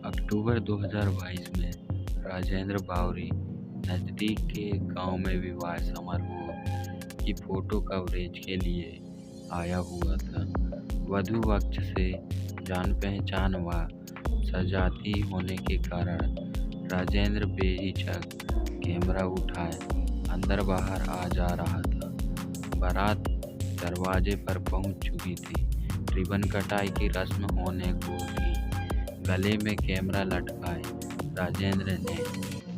अक्टूबर 2022 में राजेंद्र बावरी नज़दीक के एक गांव में विवाह समारोह की फोटो कवरेज के लिए आया हुआ था। वधू पक्ष से जान पहचान व सजाती होने के कारण राजेंद्र बेहिचक कैमरा उठाए अंदर बाहर आ जा रहा था। बारात दरवाजे पर पहुंच चुकी थी। रिबन कटाई की रस्म होने को थी। गले में कैमरा लटकाए राजेंद्र ने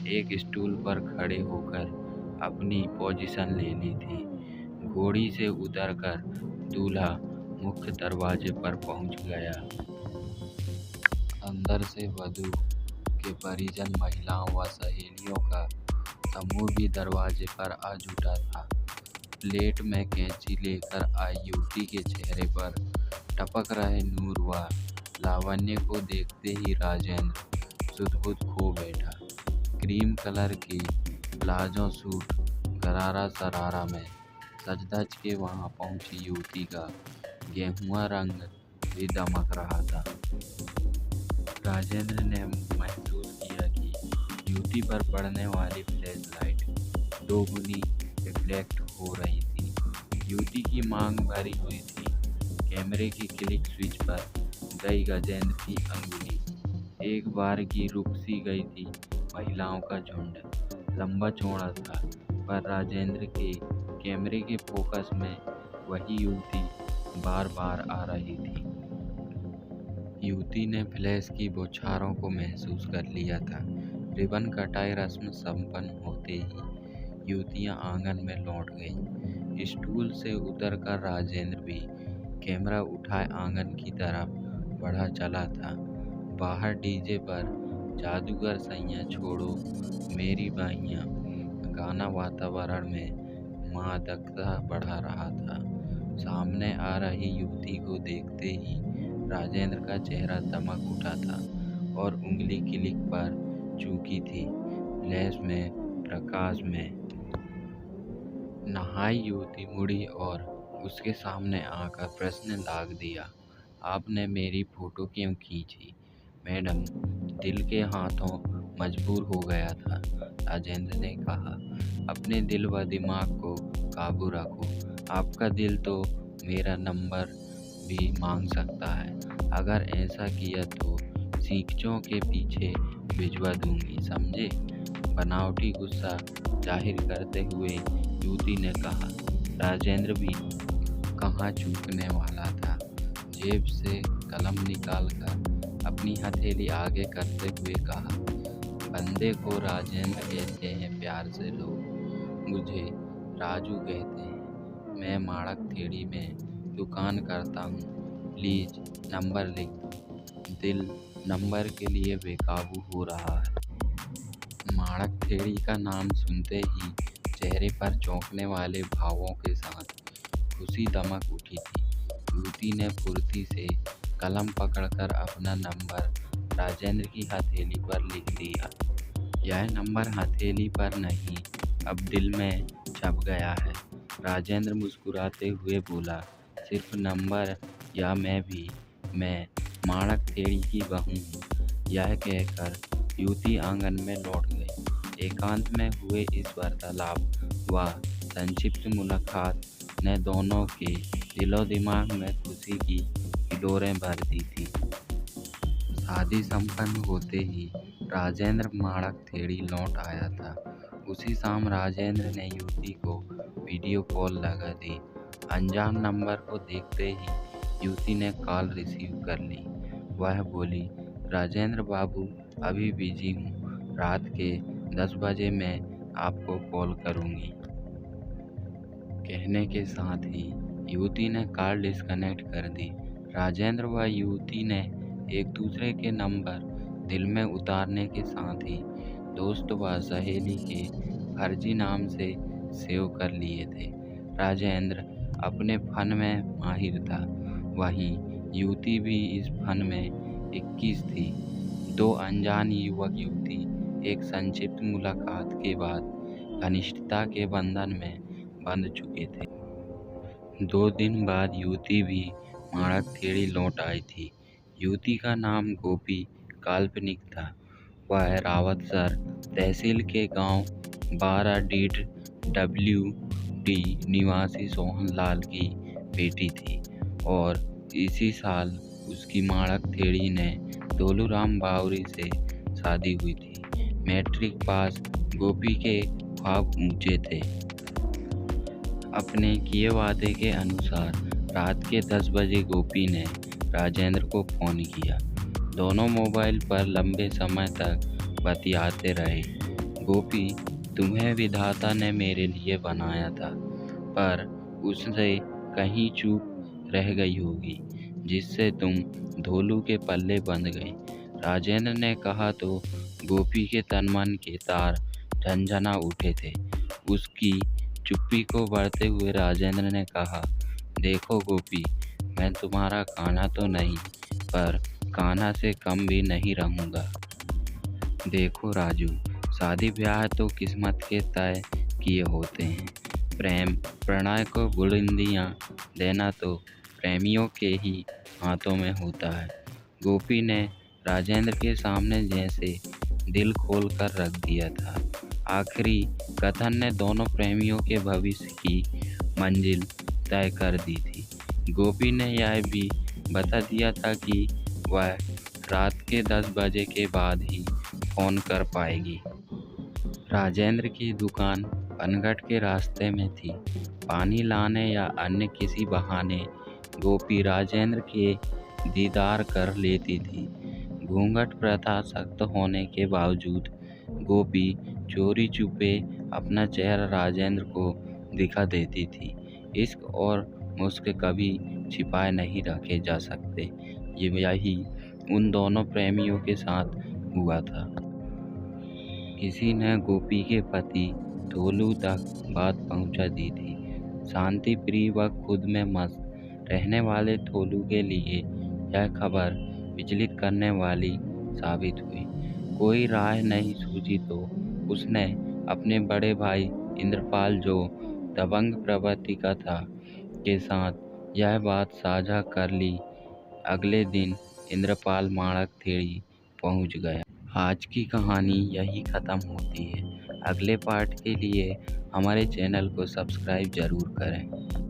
एक स्टूल पर खड़े होकर अपनी पोजीशन ले ली थी। घोड़ी से उतरकर दूल्हा मुख्य दरवाजे पर पहुंच गया। अंदर से वधू के परिजन, महिलाओं व सहेलियों का समूह भी दरवाजे पर आ जुटा था। प्लेट में कैंची लेकर आई युवती के चेहरे पर टपक रहे नूर व लावण्य को देखते ही राजेंद्र सुध-बुध खो बैठा। क्रीम कलर की प्लाजो सूट, गरारा शरारा में सज-धज के वहां पहुंची युवती का गेहुआ रंग भी दमक रहा था। राजेंद्र ने महसूस किया कि युवती पर पड़ने वाली फ्लैश लाइट दोगुनी रिफ्लेक्ट हो रही थी। युवती की मांग भरी हुई थी। कैमरे की क्लिक स्विच पर गई गजेंद्र की अंगुली। एक बार की रुक सी गई थी। महिलाओं का झुंड लंबा चौड़ा था, पर राजेंद्र के कैमरे के फोकस में वही युवती बार बार आ रही थी। युवती ने फ्लैश की बौछारों को महसूस कर लिया था। रिबन कटाई रस्म संपन्न होते ही युवतियां आंगन में लौट गईं। स्टूल से उतरकर राजेंद्र भी कैमरा उठाए आंगन की तरफ बढ़ा चला था। बाहर डीजे पर जादूगर सैयां छोड़ो मेरी बाइयां गाना वातावरण में मादकता बढ़ा रहा था। सामने आ रही युवती को देखते ही राजेंद्र का चेहरा दमक उठा था और उंगली क्लिक पर चूकी थी। फ्लैश में, प्रकाश में नहाई युवती मुड़ी और उसके सामने आकर प्रश्न दाग दिया, आपने मेरी फोटो क्यों खींची? मैडम, दिल के हाथों मजबूर हो गया था, राजेंद्र ने कहा। अपने दिल व दिमाग को काबू रखो। आपका दिल तो मेरा नंबर भी मांग सकता है। अगर ऐसा किया तो सीखचों के पीछे भिजवा दूंगी, समझे? बनावटी गुस्सा जाहिर करते हुए युवती ने कहा। राजेंद्र भी कहाँ चूकने वाला था। जेब से कलम निकालकर अपनी हथेली आगे करते हुए कहा, बंदे को राजेंद्र कहते हैं प्यार से लोग, मुझे राजू कहते हैं। मैं माड़क थेड़ी में दुकान करता हूँ, प्लीज नंबर लिख दो। दिल नंबर के लिए बेकाबू हो रहा है। माड़क थेड़ी का नाम सुनते ही चेहरे पर चौंकने वाले भावों के साथ खुशी दमक उठी थी। युवती ने फुर्ती से कलम पकड़कर अपना नंबर राजेंद्र की हथेली पर लिख दिया। यह नंबर हथेली पर नहीं, अब दिल में छप गया है। राजेंद्र मुस्कुराते हुए बोला, सिर्फ नंबर या मैं भी, मैं माड़क थेड़ी की बहू हूँ। यह कहकर युवती आंगन में लौट गई। एकांत में हुए इस वार्तालाप व संक्षिप्त मुलाकात ने दोनों के दिलो दिमाग में खुशी की हिलोरें भर दी थी। शादी संपन्न होते ही राजेंद्र माड़क थेड़ी लौट आया था। उसी शाम राजेंद्र ने युवती को वीडियो कॉल लगा दी। अनजान नंबर को देखते ही युवती ने कॉल रिसीव कर ली। वह बोली, राजेंद्र बाबू, अभी बिजी हूँ, रात के 10 बजे मैं आपको कॉल करूँगी। कहने के साथ ही युवती ने कॉल डिस्कनेक्ट कर दी। राजेंद्र व युवती ने एक दूसरे के नंबर दिल में उतारने के साथ ही दोस्त व सहेली के फर्जी नाम से सेव कर लिए थे। राजेंद्र अपने फन में माहिर था, वहीं युवती भी इस फन में 21 थी। दो अनजान युवक युवती एक संक्षिप्त मुलाकात के बाद घनिष्ठता के बंधन में बंध चुके थे। 2 दिन बाद युवती भी माड़क थेड़ी लौट आई थी। युवती का नाम गोपी काल्पनिक था। वह रावतसर तहसील के गांव 12 डी निवासी सोहनलाल की बेटी थी और इसी साल उसकी माड़क थेड़ी ने धोलूराम बावरी से शादी हुई थी। मैट्रिक पास गोपी के ख्वाब ऊंचे थे। अपने किए वादे के अनुसार रात के 10 बजे गोपी ने राजेंद्र को फ़ोन किया। दोनों मोबाइल पर लंबे समय तक बतियाते रहे। गोपी, तुम्हें विधाता ने मेरे लिए बनाया था, पर उससे कहीं चूक रह गई होगी, जिससे तुम धोलू के पल्ले बंध गई। राजेंद्र ने कहा तो गोपी के तन मन के तार झनझना उठे थे। उसकी चुप्पी को बढ़ते हुए राजेंद्र ने कहा, देखो गोपी, मैं तुम्हारा कान्हा तो नहीं, पर कान्हा से कम भी नहीं रहूँगा। देखो राजू, शादी ब्याह तो किस्मत के तय किए होते हैं। प्रेम प्रणय को बुलंदियाँ देना तो प्रेमियों के ही हाथों में होता है। गोपी ने राजेंद्र के सामने जैसे दिल खोल कर रख दिया था। आखिरी कथन ने दोनों प्रेमियों के भविष्य की मंजिल तय कर दी थी। गोपी ने यह भी बता दिया था कि वह रात के 10 बजे के बाद ही फ़ोन कर पाएगी। राजेंद्र की दुकान पनघट के रास्ते में थी। पानी लाने या अन्य किसी बहाने गोपी राजेंद्र के दीदार कर लेती थी। घूंघट प्रथा सख्त होने के बावजूद गोपी चोरी छुपे अपना चेहरा राजेंद्र को दिखा देती थी। इश्क और मुश्क कभी छिपाए नहीं रखे जा सकते। यही उन दोनों प्रेमियों के साथ हुआ था। किसी ने गोपी के पति धोलू तक बात पहुंचा दी थी। शांति प्रिय व खुद में मस्त रहने वाले धोलू के लिए यह खबर विचलित करने वाली साबित हुई। कोई राह नहीं सूझी तो उसने अपने बड़े भाई इंद्रपाल, जो दबंग प्रवृत्ति का था, के साथ यह बात साझा कर ली। अगले दिन इंद्रपाल माड़क थेड़ी पहुंच गया। आज की कहानी यही ख़त्म होती है। अगले पार्ट के लिए हमारे चैनल को सब्सक्राइब ज़रूर करें।